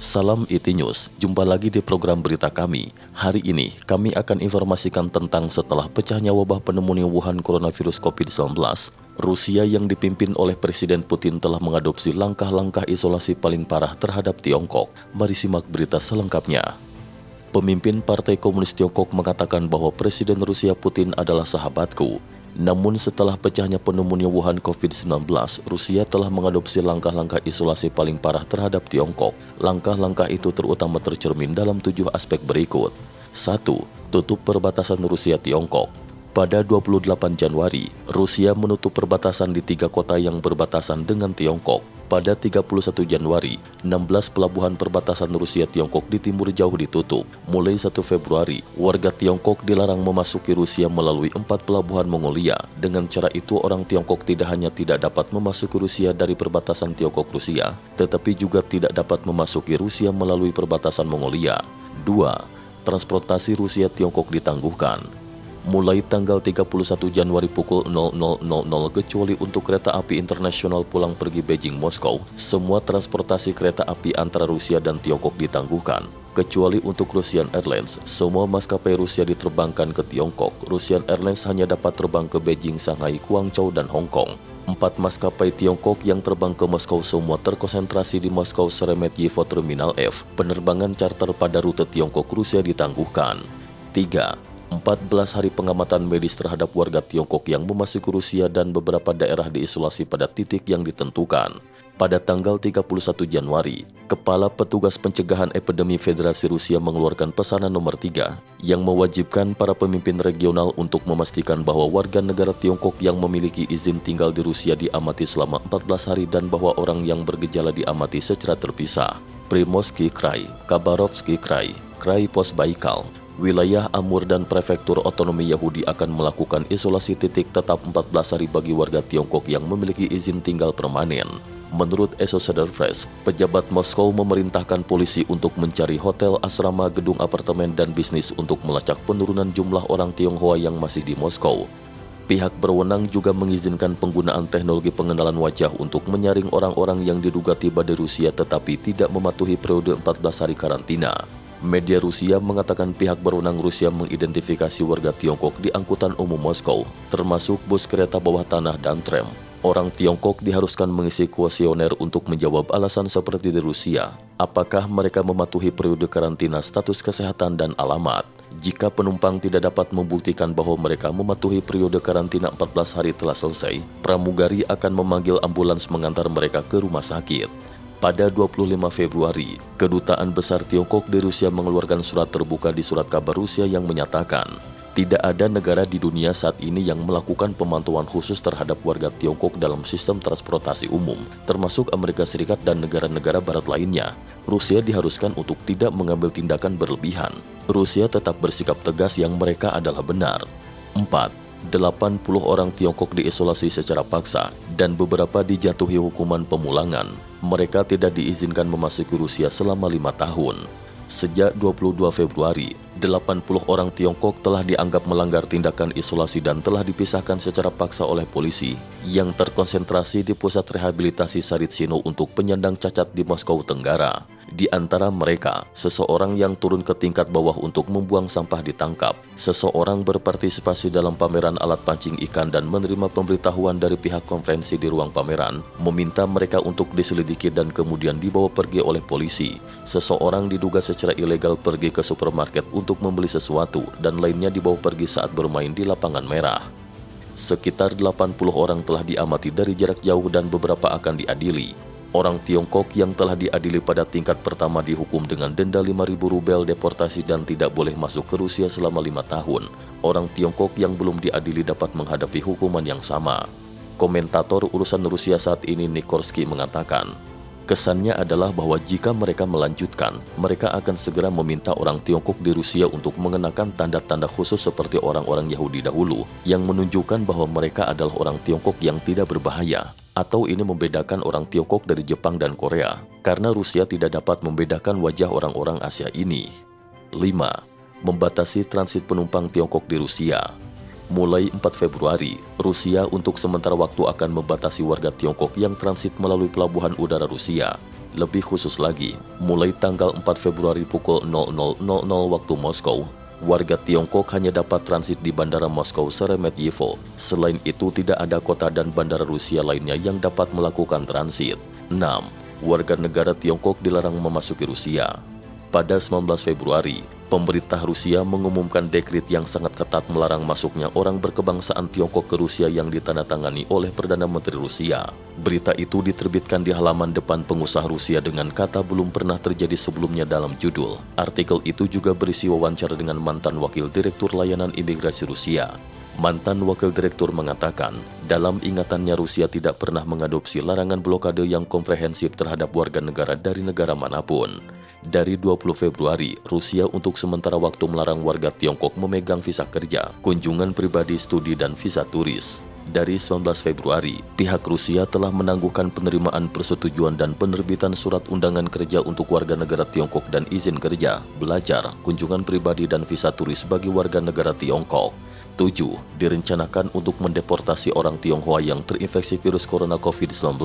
Salam IT News, jumpa lagi di program berita kami. Hari ini, kami akan informasikan tentang setelah pecahnya wabah pneumonia Wuhan coronavirus COVID-19, Rusia yang dipimpin oleh Presiden Putin telah mengadopsi langkah-langkah isolasi paling parah terhadap Tiongkok. Mari simak berita selengkapnya. Pemimpin Partai Komunis Tiongkok mengatakan bahwa Presiden Rusia Putin adalah sahabatku. Namun setelah pecahnya pneumonia Wuhan COVID-19, Rusia telah mengadopsi langkah-langkah isolasi paling parah terhadap Tiongkok. Langkah-langkah itu terutama tercermin dalam 7 aspek berikut. 1. Tutup perbatasan Rusia-Tiongkok. Pada 28 Januari, Rusia menutup perbatasan di 3 kota yang berbatasan dengan Tiongkok. Pada 31 Januari, 16 pelabuhan perbatasan Rusia-Tiongkok di timur jauh ditutup. Mulai 1 Februari, warga Tiongkok dilarang memasuki Rusia melalui 4 pelabuhan Mongolia. Dengan cara itu, orang Tiongkok tidak hanya tidak dapat memasuki Rusia dari perbatasan Tiongkok-Rusia, tetapi juga tidak dapat memasuki Rusia melalui perbatasan Mongolia. 2. Transportasi Rusia-Tiongkok ditangguhkan. Mulai tanggal 31 Januari pukul 00.00 kecuali untuk kereta api internasional pulang pergi Beijing-Moskow, semua transportasi kereta api antara Rusia dan Tiongkok ditangguhkan. Kecuali untuk Russian Airlines, semua maskapai Rusia diterbangkan ke Tiongkok. Russian Airlines hanya dapat terbang ke Beijing, Shanghai, Guangzhou, dan Hong Kong. 4 maskapai Tiongkok yang terbang ke Moskow semua terkonsentrasi di Moskow Sheremetyevo Terminal F. Penerbangan charter pada rute Tiongkok-Rusia ditangguhkan. 3. 14 hari pengamatan medis terhadap warga Tiongkok yang memasuki Rusia dan beberapa daerah diisolasi pada titik yang ditentukan. Pada tanggal 31 Januari, Kepala Petugas Pencegahan Epidemi Federasi Rusia mengeluarkan pesanan nomor 3 yang mewajibkan para pemimpin regional untuk memastikan bahwa warga negara Tiongkok yang memiliki izin tinggal di Rusia diamati selama 14 hari dan bahwa orang yang bergejala diamati secara terpisah. Primorsky Krai, Khabarovsky Krai, Krai Postbaikal, Wilayah Amur dan Prefektur Otonomi Yahudi akan melakukan isolasi titik tetap 14 hari bagi warga Tiongkok yang memiliki izin tinggal permanen. Menurut Associated Press, pejabat Moskow memerintahkan polisi untuk mencari hotel, asrama, gedung apartemen, dan bisnis untuk melacak penurunan jumlah orang Tionghoa yang masih di Moskow. Pihak berwenang juga mengizinkan penggunaan teknologi pengenalan wajah untuk menyaring orang-orang yang diduga tiba di Rusia tetapi tidak mematuhi periode 14 hari karantina. Media Rusia mengatakan pihak berwenang Rusia mengidentifikasi warga Tiongkok di angkutan umum Moskow, termasuk bus kereta bawah tanah dan tram. Orang Tiongkok diharuskan mengisi kuesioner untuk menjawab alasan seperti di Rusia. Apakah mereka mematuhi periode karantina, status kesehatan, dan alamat? Jika penumpang tidak dapat membuktikan bahwa mereka mematuhi periode karantina 14 hari telah selesai, pramugari akan memanggil ambulans mengantar mereka ke rumah sakit. Pada 25 Februari, Kedutaan Besar Tiongkok di Rusia mengeluarkan surat terbuka di surat kabar Rusia yang menyatakan, tidak ada negara di dunia saat ini yang melakukan pemantauan khusus terhadap warga Tiongkok dalam sistem transportasi umum, termasuk Amerika Serikat dan negara-negara barat lainnya. Rusia diharuskan untuk tidak mengambil tindakan berlebihan. Rusia tetap bersikap tegas yang mereka adalah benar. 4. 80 orang Tiongkok diisolasi secara paksa dan beberapa dijatuhi hukuman pemulangan. Mereka tidak diizinkan memasuki Rusia selama 5 tahun. Sejak 22 Februari, 80 orang Tiongkok telah dianggap melanggar tindakan isolasi dan telah dipisahkan secara paksa oleh polisi yang terkonsentrasi di pusat rehabilitasi Saritsino untuk penyandang cacat di Moskow Tenggara. Di antara mereka, seseorang yang turun ke tingkat bawah untuk membuang sampah ditangkap. Seseorang berpartisipasi dalam pameran alat pancing ikan dan menerima pemberitahuan dari pihak konferensi di ruang pameran, meminta mereka untuk diselidiki dan kemudian dibawa pergi oleh polisi. Seseorang diduga secara ilegal pergi ke supermarket untuk membeli sesuatu dan lainnya dibawa pergi saat bermain di lapangan merah. Sekitar 80 orang telah diamati dari jarak jauh dan beberapa akan diadili. Orang Tiongkok yang telah diadili pada tingkat pertama dihukum dengan denda 5.000 rubel deportasi dan tidak boleh masuk ke Rusia selama 5 tahun. Orang Tiongkok yang belum diadili dapat menghadapi hukuman yang sama. Komentator urusan Rusia saat ini Nikorsky mengatakan, kesannya adalah bahwa jika mereka melanjutkan, mereka akan segera meminta orang Tiongkok di Rusia untuk mengenakan tanda-tanda khusus seperti orang-orang Yahudi dahulu, yang menunjukkan bahwa mereka adalah orang Tiongkok yang tidak berbahaya. Atau ini membedakan orang Tiongkok dari Jepang dan Korea, karena Rusia tidak dapat membedakan wajah orang-orang Asia ini. 5. Membatasi transit penumpang Tiongkok di Rusia. Mulai 4 Februari, Rusia untuk sementara waktu akan membatasi warga Tiongkok yang transit melalui pelabuhan udara Rusia. Lebih khusus lagi, mulai tanggal 4 Februari pukul 00.00 waktu Moskow, warga Tiongkok hanya dapat transit di Bandara Moskow Sheremetyevo. Selain itu, tidak ada kota dan bandara Rusia lainnya yang dapat melakukan transit. 6. Warga negara Tiongkok dilarang memasuki Rusia. Pada 19 Februari, pemerintah Rusia mengumumkan dekret yang sangat ketat melarang masuknya orang berkebangsaan Tiongkok ke Rusia yang ditandatangani oleh Perdana Menteri Rusia. Berita itu diterbitkan di halaman depan pengusaha Rusia dengan kata belum pernah terjadi sebelumnya dalam judul. Artikel itu juga berisi wawancara dengan mantan Wakil Direktur Layanan Imigrasi Rusia. Mantan Wakil Direktur mengatakan, dalam ingatannya Rusia tidak pernah mengadopsi larangan blokade yang komprehensif terhadap warga negara dari negara manapun. Dari 20 Februari, Rusia untuk sementara waktu melarang warga Tiongkok memegang visa kerja, kunjungan pribadi, studi, dan visa turis. Dari 19 Februari, pihak Rusia telah menangguhkan penerimaan persetujuan dan penerbitan surat undangan kerja untuk warga negara Tiongkok dan izin kerja, belajar, kunjungan pribadi, dan visa turis bagi warga negara Tiongkok. 7. Direncanakan untuk mendeportasi orang Tionghoa yang terinfeksi virus corona COVID-19.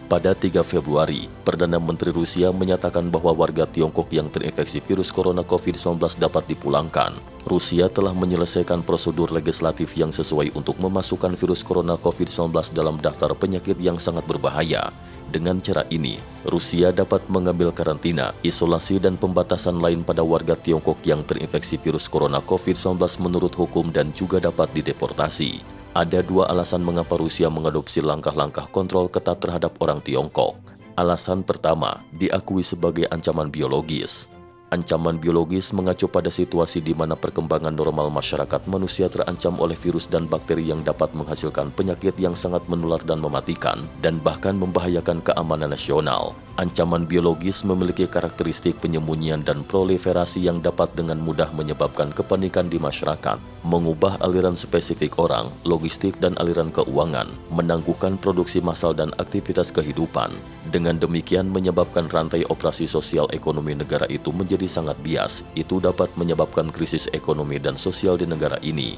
Pada 3 Februari, Perdana Menteri Rusia menyatakan bahwa warga Tiongkok yang terinfeksi virus corona COVID-19 dapat dipulangkan. Rusia telah menyelesaikan prosedur legislatif yang sesuai untuk memasukkan virus corona COVID-19 dalam daftar penyakit yang sangat berbahaya. Dengan cara ini, Rusia dapat mengambil karantina, isolasi, dan pembatasan lain pada warga Tiongkok yang terinfeksi virus corona COVID-19 menurut hukum dan juga dapat dideportasi. Ada dua alasan mengapa Rusia mengadopsi langkah-langkah kontrol ketat terhadap orang Tiongkok. Alasan pertama, diakui sebagai ancaman biologis. Ancaman biologis mengacu pada situasi di mana perkembangan normal masyarakat manusia terancam oleh virus dan bakteri yang dapat menghasilkan penyakit yang sangat menular dan mematikan, dan bahkan membahayakan keamanan nasional. Ancaman biologis memiliki karakteristik penyembunyian dan proliferasi yang dapat dengan mudah menyebabkan kepanikan di masyarakat, mengubah aliran spesifik orang, logistik, dan aliran keuangan, menangguhkan produksi massal dan aktivitas kehidupan. Dengan demikian menyebabkan rantai operasi sosial ekonomi negara itu menjadi sangat bias. Itu dapat menyebabkan krisis ekonomi dan sosial di negara ini.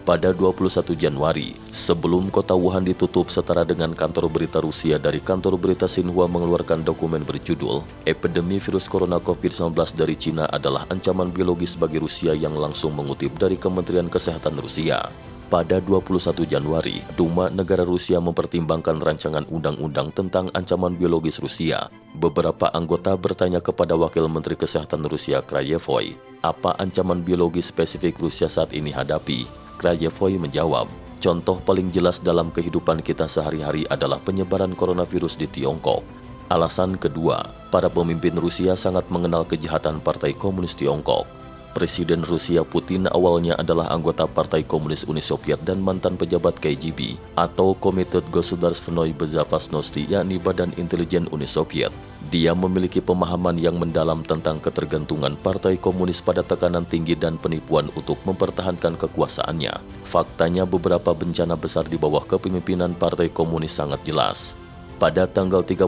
Pada 21 Januari, sebelum kota Wuhan ditutup setara dengan kantor berita Rusia dari kantor berita Xinhua mengeluarkan dokumen berjudul Epidemi Virus Corona COVID-19 dari Cina adalah ancaman biologis bagi Rusia yang langsung mengutip dari Kementerian Kesehatan Rusia. Pada 21 Januari, Duma negara Rusia mempertimbangkan rancangan undang-undang tentang ancaman biologis Rusia. Beberapa anggota bertanya kepada Wakil Menteri Kesehatan Rusia Krayevoy, apa ancaman biologis spesifik Rusia saat ini hadapi? Krayevoy menjawab, contoh paling jelas dalam kehidupan kita sehari-hari adalah penyebaran coronavirus di Tiongkok. Alasan kedua, para pemimpin Rusia sangat mengenal kejahatan Partai Komunis Tiongkok. Presiden Rusia Putin awalnya adalah anggota Partai Komunis Uni Soviet dan mantan pejabat KGB atau Komitet Gosudarstvennoy Bezopasnosti, yakni Badan Intelijen Uni Soviet. Dia memiliki pemahaman yang mendalam tentang ketergantungan Partai Komunis pada tekanan tinggi dan penipuan untuk mempertahankan kekuasaannya. Faktanya beberapa bencana besar di bawah kepemimpinan Partai Komunis sangat jelas. Pada tanggal 31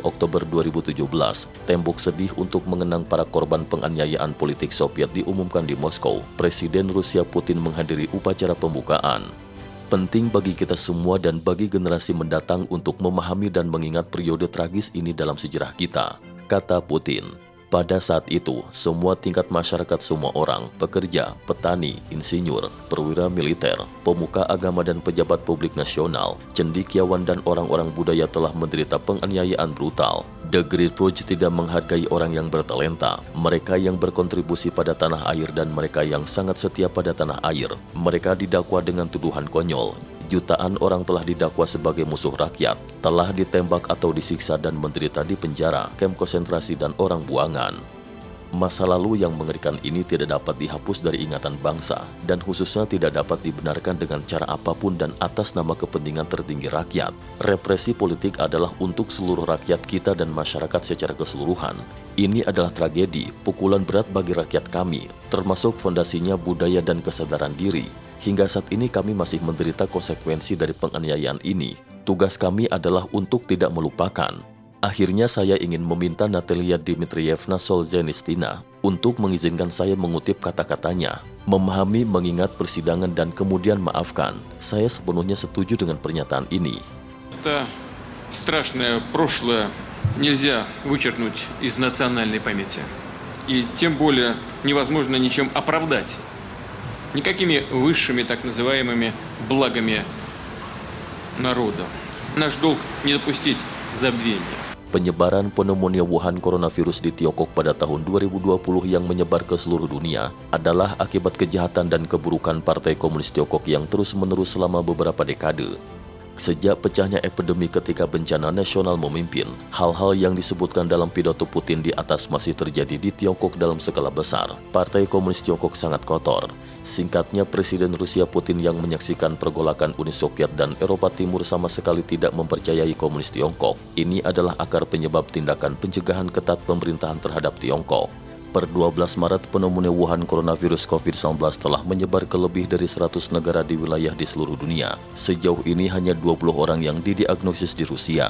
Oktober 2017, tembok sedih untuk mengenang para korban penganiayaan politik Soviet diumumkan di Moskow. Presiden Rusia Putin menghadiri upacara pembukaan. Penting bagi kita semua dan bagi generasi mendatang untuk memahami dan mengingat periode tragis ini dalam sejarah kita, kata Putin. Pada saat itu, semua tingkat masyarakat, semua orang, pekerja, petani, insinyur, perwira militer, pemuka agama dan pejabat publik nasional, cendekiawan dan orang-orang budaya telah menderita penganiayaan brutal. The Great Purge tidak menghargai orang yang bertalenta, mereka yang berkontribusi pada tanah air dan mereka yang sangat setia pada tanah air. Mereka didakwa dengan tuduhan konyol. Jutaan orang telah didakwa sebagai musuh rakyat, telah ditembak atau disiksa dan menderita di penjara, kamp konsentrasi dan orang buangan. Masa lalu yang mengerikan ini tidak dapat dihapus dari ingatan bangsa, dan khususnya tidak dapat dibenarkan dengan cara apapun dan atas nama kepentingan tertinggi rakyat. Represi politik adalah untuk seluruh rakyat kita dan masyarakat secara keseluruhan. Ini adalah tragedi, pukulan berat bagi rakyat kami, termasuk fondasinya budaya dan kesadaran diri. Hingga saat ini kami masih menderita konsekuensi dari penganiayaan ini. Tugas kami adalah untuk tidak melupakan. Akhirnya saya ingin meminta Natalia Dmitrievna Solzhenitsyn untuk mengizinkan saya mengutip kata-katanya. Memahami, mengingat persidangan dan kemudian maafkan. Saya sepenuhnya setuju dengan pernyataan ini. Это страшное прошлое нельзя вычеркнуть из национальной памяти. И тем более невозможно ничем оправдать. Никакими высшими так называемыми благами народа. Наш долг не допустить забвения. Penyebaran pneumonia Wuhan coronavirus di Tiongkok pada tahun 2020 yang menyebar ke seluruh dunia adalah akibat kejahatan dan keburukan Partai Komunis Tiongkok yang terus-menerus selama beberapa dekade. Sejak pecahnya epidemi ketika bencana nasional memimpin, hal-hal yang disebutkan dalam pidato Putin di atas masih terjadi di Tiongkok dalam skala besar. Partai Komunis Tiongkok sangat kotor. Singkatnya, Presiden Rusia Putin yang menyaksikan pergolakan Uni Soviet dan Eropa Timur sama sekali tidak mempercayai Komunis Tiongkok. Ini adalah akar penyebab tindakan pencegahan ketat pemerintahan terhadap Tiongkok. Per 12 Maret, pneumonia Wuhan coronavirus COVID-19 telah menyebar ke lebih dari 100 negara di wilayah di seluruh dunia. Sejauh ini hanya 20 orang yang didiagnosis di Rusia.